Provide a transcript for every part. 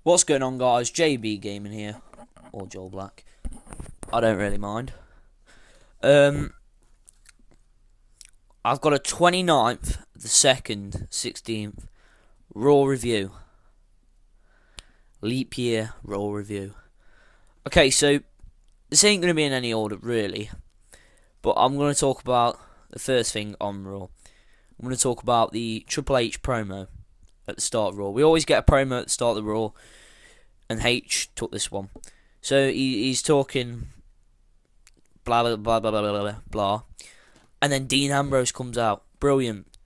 What's going on, guys? JB Gaming here, or Joel Black. I don't really mind. I've got a 29th, the 2nd, 16th Raw review. Leap year Raw review. Okay, so this ain't going to be in any order, really. But I'm going to talk about the first thing on Raw. I'm going to talk about the Triple H promo at the start of Raw. We always get a promo at the start of the Raw, and H took this one. So he's talking blah blah blah blah blah blah blah, and then Dean Ambrose comes out. Brilliant.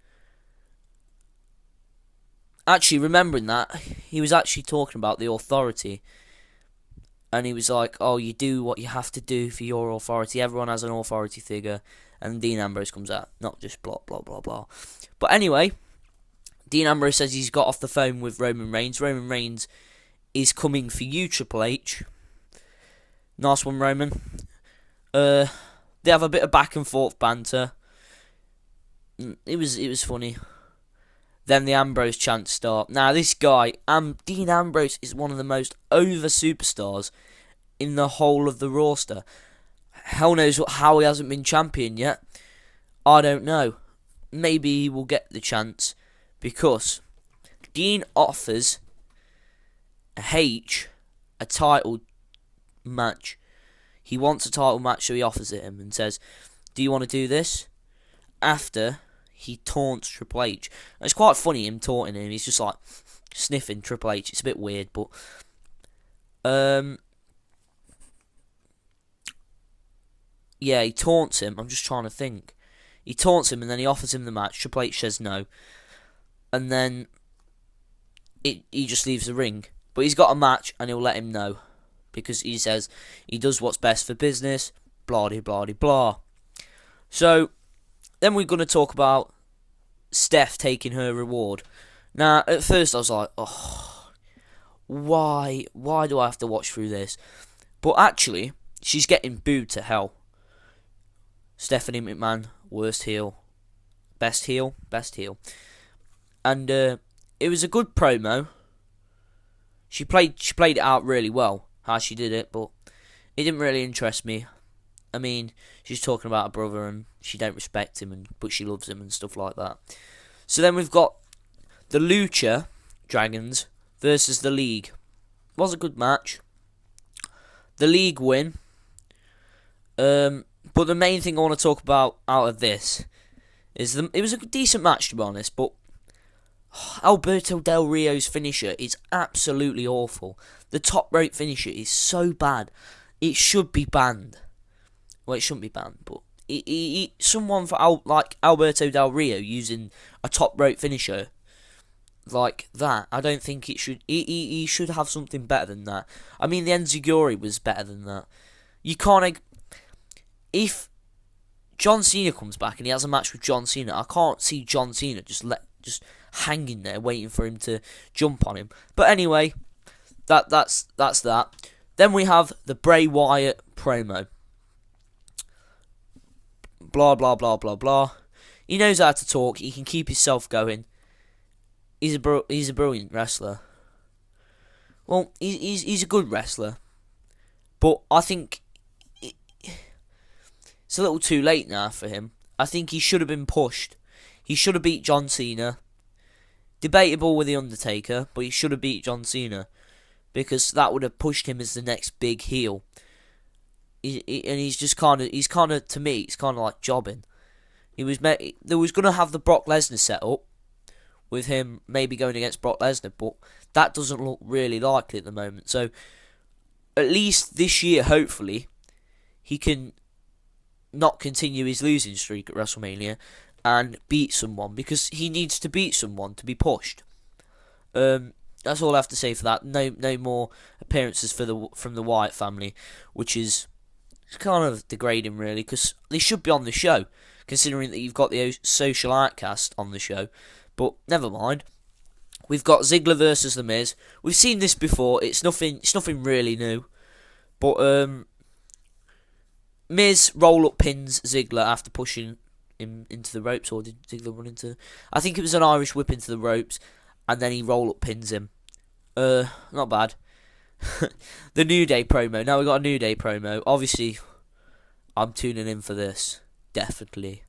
Actually, remembering that, he was actually talking about the authority, and he was like, "Oh, you do what you have to do for your authority. Everyone has an authority figure." And Dean Ambrose comes out, not just blah blah blah blah. But anyway, Dean Ambrose says he's got off the phone with Roman Reigns. Roman Reigns is coming for you, Triple H. Nice one, Roman. They have a bit of back and forth banter. It was funny. Then the Ambrose chants start. Now this guy, Dean Ambrose, is one of the most over superstars in the whole of the roster. Hell knows how he hasn't been champion yet. I don't know. Maybe he will get the chance, because Dean offers H a title match. He wants a title match, so he offers it him and says, "Do you want to do this?" After he taunts Triple H. And it's quite funny, him taunting him. He's just like sniffing Triple H. It's a bit weird, but yeah, he taunts him. I'm just trying to think. He taunts him and then he offers him the match. Triple H says no, and then he just leaves the ring. But he's got a match and he'll let him know, because he says he does what's best for business, blah de blah de blah. So then we're going to talk about Steph taking her reward. Now, at first I was like, oh, why do I have to watch through this? But actually, she's getting booed to hell. Stephanie McMahon, worst heel, best heel. And it was a good promo. She played it out really well, how she did it, but it didn't really interest me. I mean, she's talking about her brother and she don't respect him, but she loves him and stuff like that. So then we've got the Lucha Dragons versus the League. It was a good match. The League win. But the main thing I want to talk about out of this is it was a decent match, to be honest, but Alberto Del Rio's finisher is absolutely awful. The top rope finisher is so bad. It should be banned. Well, it shouldn't be banned, but someone like Alberto Del Rio using a top rope finisher like that, I don't think it should. He should have something better than that. I mean, the Enziguri was better than that. You can't. If John Cena comes back and he has a match with John Cena, I can't see John Cena just hanging there waiting for him to jump on him. But anyway, that's that. Then we have the Bray Wyatt promo. Blah blah blah blah blah. He knows how to talk. He can keep himself going. He's a brilliant wrestler. Well, he's a good wrestler, but I think it's a little too late now for him. I think he should have been pushed. He should have beat John Cena. Debatable with The Undertaker, but he should have beat John Cena, because that would have pushed him as the next big heel. And he's kind of, to me, it's kind of like jobbing. They was going to have the Brock Lesnar set up, with him maybe going against Brock Lesnar, but that doesn't look really likely at the moment. So, at least this year, hopefully, he can not continue his losing streak at WrestleMania and beat someone, because he needs to beat someone to be pushed. That's all I have to say for that. No more appearances from the Wyatt family, which is kind of degrading, really, because they should be on the show, considering that you've got the Social Outcast on the show. But never mind. We've got Ziggler versus The Miz. We've seen this before. It's nothing really new. But Miz roll-up pins Ziggler after pushing him into the ropes, or did Ziggler run into... I think it was an Irish whip into the ropes, and then he roll-up pins him. Not bad. The New Day promo. Now we got a New Day promo. Obviously, I'm tuning in for this. Definitely.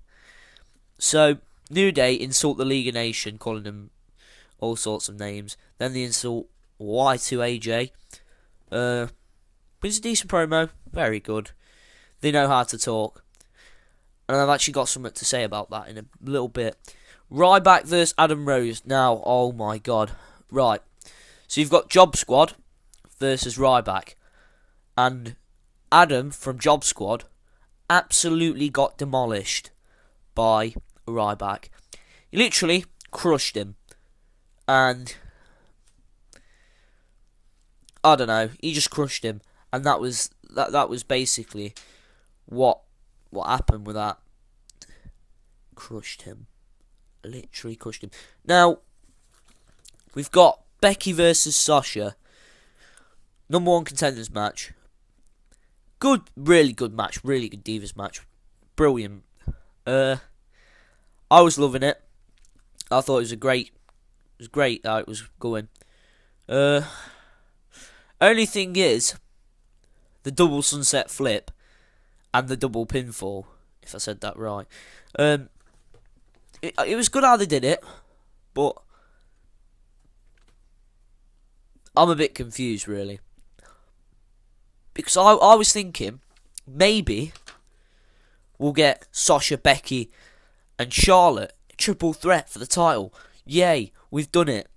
So, New Day insult the League of Nation, calling them all sorts of names. Then they insult Y2AJ. But it's a decent promo. Very good. They know how to talk. And I've actually got something to say about that in a little bit. Ryback versus Adam Rose. Now, oh my god. Right. So you've got Job Squad versus Ryback. And Adam from Job Squad absolutely got demolished by Ryback. He literally crushed him. And I don't know, he just crushed him. And that was basically what happened with that. Crushed him. Literally crushed him. Now, we've got Becky versus Sasha. Number 1 contenders match. Good, really good match. Really good Divas match. Brilliant. I was loving it. I thought it was great how it was going. Only thing is, the double sunset flip and the double pinfall, if I said that right. It was good how they did it, but I'm a bit confused, really. Because I was thinking, maybe we'll get Sasha, Becky, and Charlotte triple threat for the title. Yay, we've done it.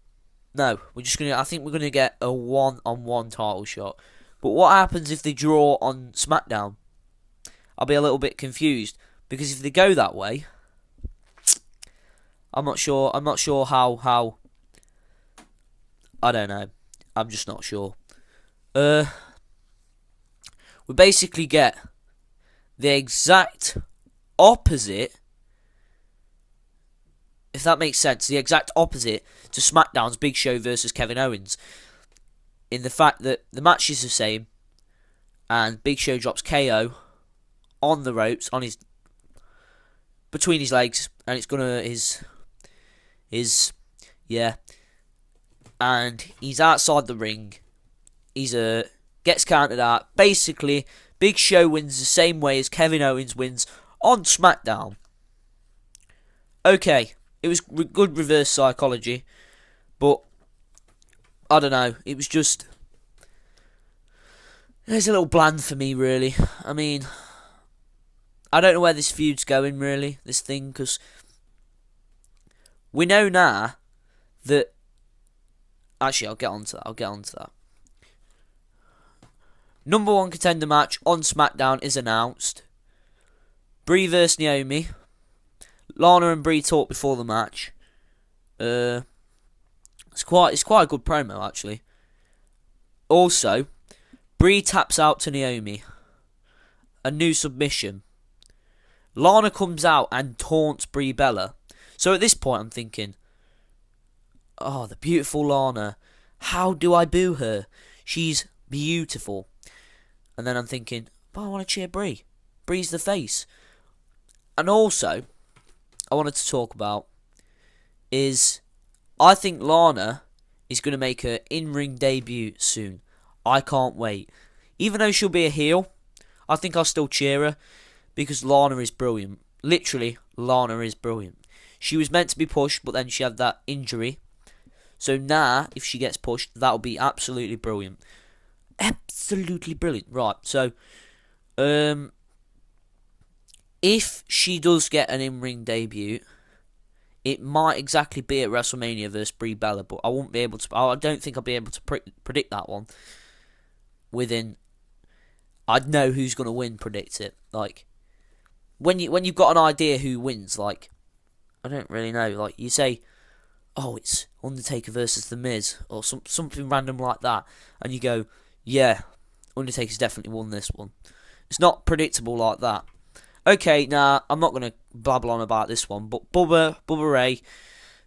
No, I think we're gonna get a 1-on-1 title shot. But what happens if they draw on SmackDown? I'll be a little bit confused, because if they go that way, I'm not sure how. I don't know. I'm just not sure. We basically get the exact opposite, if that makes sense, the exact opposite to SmackDown's Big Show versus Kevin Owens. In the fact that the match is the same, and Big Show drops KO on the ropes, between his legs, and it's gonna and he's outside the ring. He's gets counted out. Basically, Big Show wins the same way as Kevin Owens wins on SmackDown. Okay, it was good reverse psychology, but I don't know. It was just, it's a little bland for me, really. I mean, I don't know where this feud's going, really, this thing, because we know now that, actually, I'll get onto that. Number 1 contender match on SmackDown is announced. Brie vs Naomi. Lana and Brie talked before the match. It's quite a good promo, actually. Also, Brie taps out to Naomi. A new submission. Lana comes out and taunts Brie Bella. So at this point I'm thinking, oh, the beautiful Lana. How do I boo her? She's beautiful. And then I'm thinking, but I want to cheer Brie. Brie's the face. And also, I wanted to talk about is, I think Lana is going to make her in-ring debut soon. I can't wait. Even though she'll be a heel, I think I'll still cheer her, because Lana is brilliant. Literally, Lana is brilliant. She was meant to be pushed, but then she had that injury. So now, if she gets pushed, that'll be absolutely brilliant. Absolutely brilliant. Right, so, if she does get an in-ring debut, it might exactly be at WrestleMania versus Brie Bella, but I won't be able to. I don't think I'll be able to predict that one. I'd know who's gonna win. Predict it. Like when you've got an idea who wins. Like I don't really know. Like you say, oh, it's Undertaker versus The Miz or something random like that, and you go, yeah, Undertaker's definitely won this one. It's not predictable like that. Okay, nah, I'm not going to babble on about this one, but Bubba Ray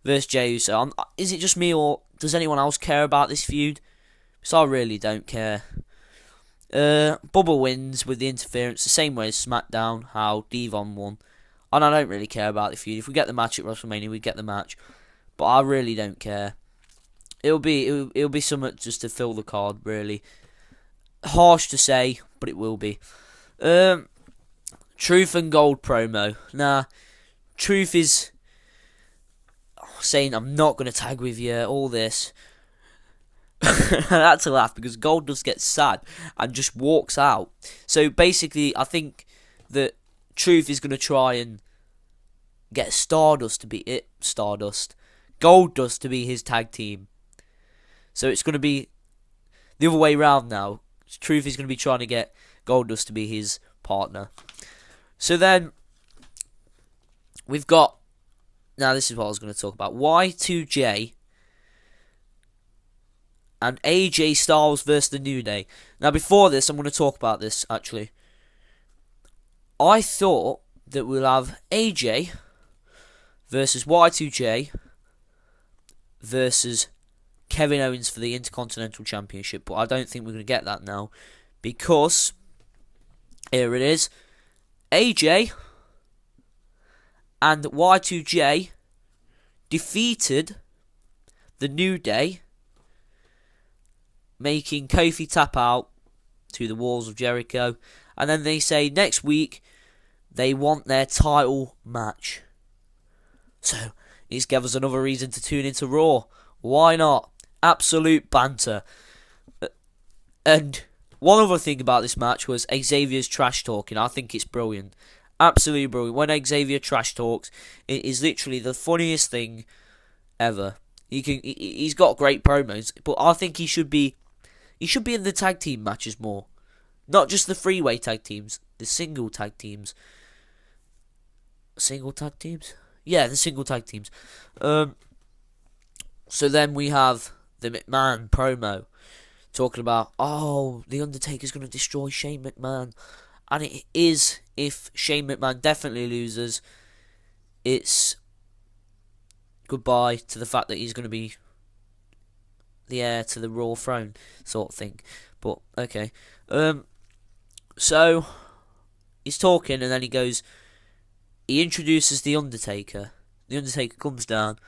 versus Jey Uso. Is it just me, or does anyone else care about this feud? Because I really don't care. Bubba wins with the interference, the same way as SmackDown, how Devon won. And I don't really care about the feud. If we get the match at WrestleMania, we get the match. But I really don't care. it'll be something just to fill the card. Really harsh to say, but it will be. Truth and Gold promo. Nah, Truth is saying I'm not gonna tag with you. All this. I had to laugh because Gold does get sad and just walks out. So basically, I think that Truth is gonna try and get Stardust to be it. Goldust to be his tag team. So it's gonna be the other way round now. Truth is gonna be trying to get Goldust to be his partner. So then we've got, now this is what I was going to talk about, Y2J and AJ Styles versus the New Day. Now before this, I'm going to talk about this actually. I thought that we'll have AJ versus Y2J versus Kevin Owens for the Intercontinental Championship, but I don't think we're going to get that now because here it is. AJ and Y2J defeated the New Day, making Kofi tap out to the walls of Jericho. And then they say next week they want their title match. So this gives us another reason to tune into Raw. Why not? Absolute banter. And one other thing about this match was Xavier's trash talking. I think it's brilliant. Absolutely brilliant. When Xavier trash talks, it is literally the funniest thing ever. He's got great promos, but I think he should be in the tag team matches more. Not just the three-way tag teams, the single tag teams. Single tag teams? Yeah, the single tag teams. So then we have the McMahon promo. Talking about, the Undertaker's going to destroy Shane McMahon. And it is, if Shane McMahon definitely loses, it's goodbye to the fact that he's going to be the heir to the Raw throne, sort of thing. But, okay. So, he's talking and then he introduces the Undertaker. The Undertaker comes down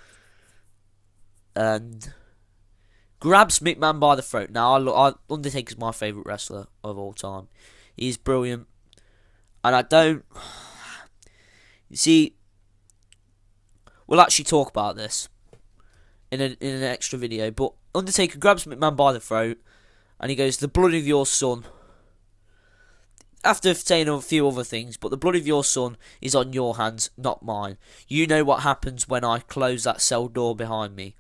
and grabs McMahon by the throat. Now, Undertaker's my favourite wrestler of all time. He's brilliant. And I don't... You see, we'll actually talk about this in an extra video. But Undertaker grabs McMahon by the throat and he goes, the blood of your son... After saying a few other things, but the blood of your son is on your hands, not mine. You know what happens when I close that cell door behind me.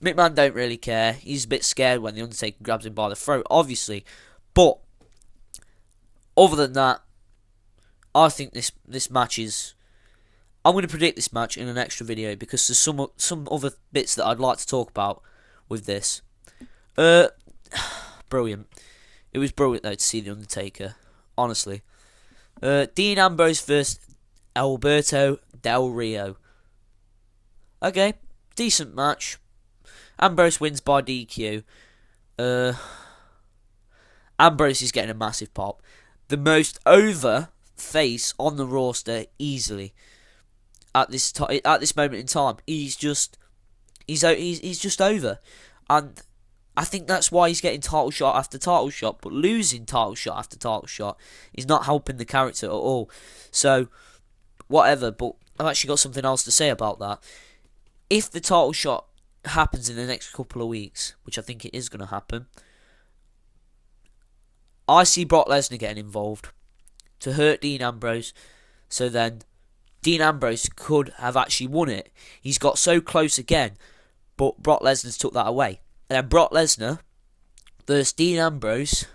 McMahon don't really care. He's a bit scared when the Undertaker grabs him by the throat, obviously. But other than that, I think this match is... I'm going to predict this match in an extra video because there's some other bits that I'd like to talk about with this. Brilliant. It was brilliant though to see the Undertaker, honestly. Dean Ambrose versus Alberto Del Rio. Okay, decent match. Ambrose wins by DQ. Ambrose is getting a massive pop. The most over face on the roster easily at this moment in time. He's just over, and I think that's why he's getting title shot after title shot, but losing title shot after title shot is not helping the character at all. So whatever. But I've actually got something else to say about that. If the title shot happens in the next couple of weeks, which I think it is going to happen, I see Brock Lesnar getting involved to hurt Dean Ambrose, so then Dean Ambrose could have actually won it. He's got so close again, but Brock Lesnar's took that away. And then Brock Lesnar versus Dean Ambrose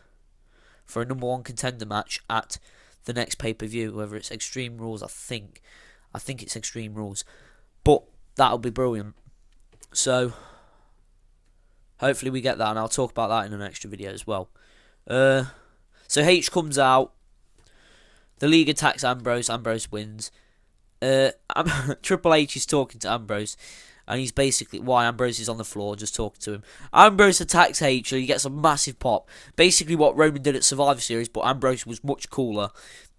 for a number one contender match at the next pay-per-view, whether it's Extreme Rules, I think it's Extreme Rules, but that'll be brilliant. So hopefully we get that, and I'll talk about that in an extra video as well. So H comes out. The League attacks Ambrose. Ambrose wins. Triple H is talking to Ambrose, and he's basically why Ambrose is on the floor just talking to him. Ambrose attacks H, and he gets a massive pop. Basically what Roman did at Survivor Series, but Ambrose was much cooler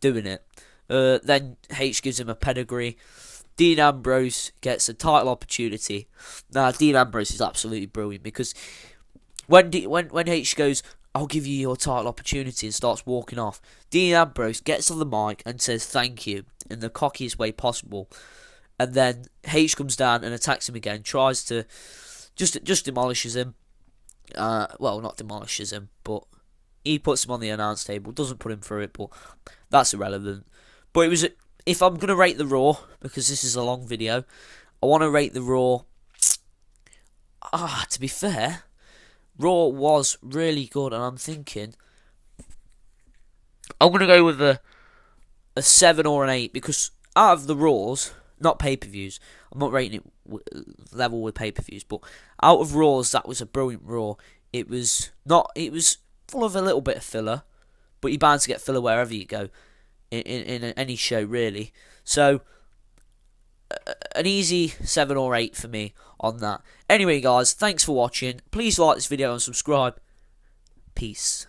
doing it. Then H gives him a pedigree, Dean Ambrose gets a title opportunity. Now, Dean Ambrose is absolutely brilliant because when H goes, "I'll give you your title opportunity," and starts walking off, Dean Ambrose gets on the mic and says thank you in the cockiest way possible. And then H comes down and attacks him again, tries to just demolishes him. Well, not demolishes him, but he puts him on the announce table. Doesn't put him through it, but that's irrelevant. But it was, if I'm gonna rate the Raw, because this is a long video, I want to rate the Raw. To be fair, Raw was really good, and I'm thinking I'm gonna go with a 7 or an 8, because out of the Raws, not pay-per-views, I'm not rating it level with pay-per-views, but out of Raws, that was a brilliant Raw. It was full of a little bit of filler, but you're bound to get filler wherever you go in any show, really. So an easy 7 or 8 for me on that. Anyway, guys, thanks for watching. Please like this video and subscribe. Peace.